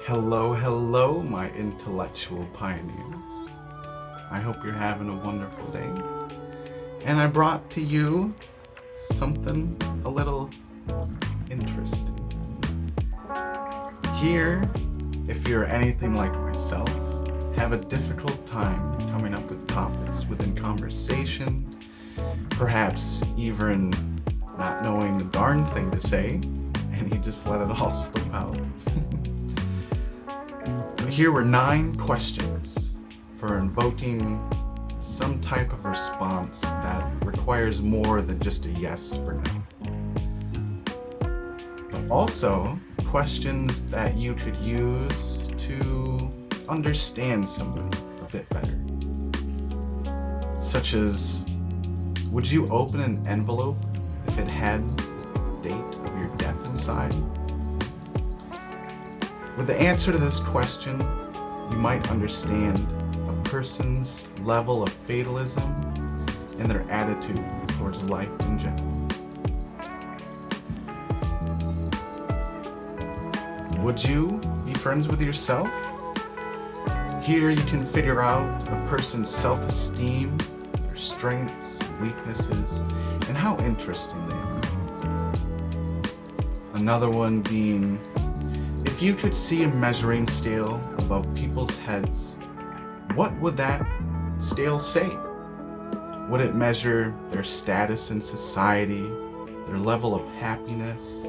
Hello, hello, my intellectual pioneers. I hope you're having a wonderful day. And I brought to you something a little interesting. Here, if you're anything like myself, have a difficult time coming up with topics within conversation, perhaps even not knowing the darn thing to say, and you just let it all slip out. Here were 9 questions for invoking some type of response that requires more than just a yes or no. But also questions that you could use to understand somebody a bit better. Such as, would you open an envelope if it had the date of your death inside? With the answer to this question, you might understand a person's level of fatalism and their attitude towards life in general. Would you be friends with yourself? Here you can figure out a person's self-esteem, their strengths, weaknesses, and how interesting they are. Another one being, if you could see a measuring scale above people's heads, what would that scale say? Would it measure their status in society, their level of happiness,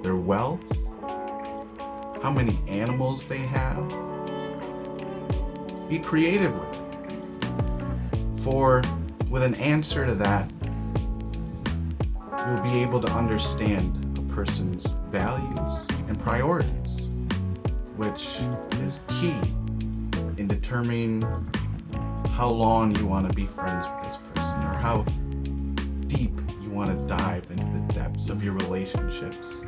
their wealth, how many animals they have? Be creative with it. For with an answer to that, you'll be able to understand a person's values and priorities, which is key in determining how long you want to be friends with this person or how deep you want to dive into the depths of your relationships.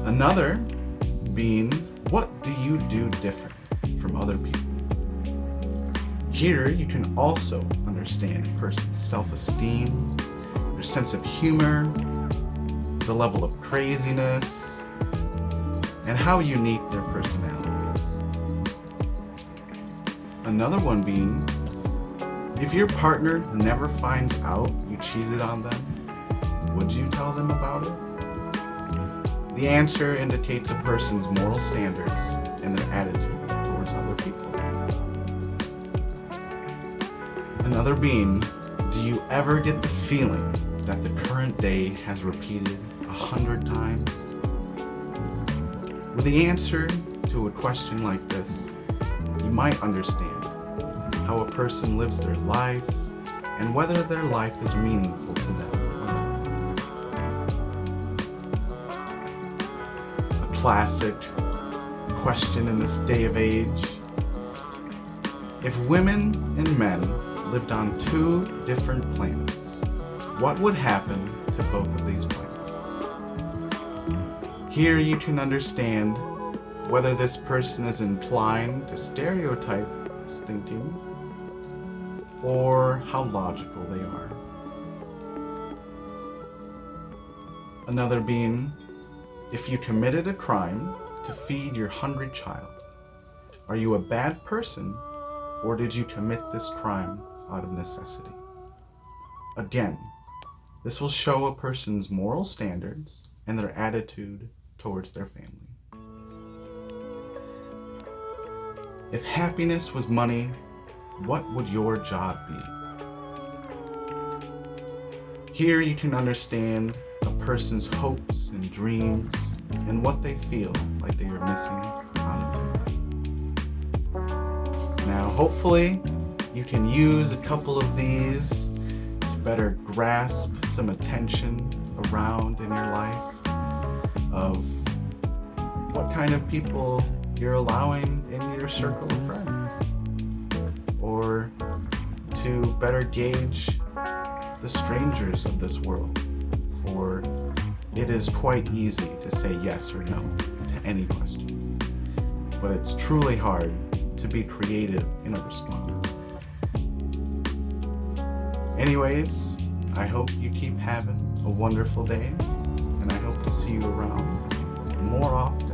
Another being, what do you do different from other people? Here you can also understand a person's self-esteem, their sense of humor, the level of craziness, and how unique their personality is. Another one being, if your partner never finds out you cheated on them, would you tell them about it? The answer indicates a person's moral standards and their attitude towards other people. Another being, do you ever get the feeling that the current day has repeated 100 times? With the answer to a question like this, you might understand how a person lives their life and whether their life is meaningful to them. A classic question in this day of age: if women and men lived on 2 different planets, what would happen to both of these planets? Here you can understand whether this person is inclined to stereotype thinking or how logical they are. Another being, if you committed a crime to feed your hungry child, are you a bad person or did you commit this crime out of necessity? Again, this will show a person's moral standards and their attitude towards their family. If happiness was money, what would your job be? Here you can understand a person's hopes and dreams and what they feel like they are missing out of life. Now, hopefully, you can use a couple of these to better grasp some attention around in your life of what kind of people you're allowing in your circle of friends, or to better gauge the strangers of this world, for it is quite easy to say yes or no to any question, but it's truly hard to be creative in a response. Anyways, I hope you keep having a wonderful day, and I hope to see you around. more often.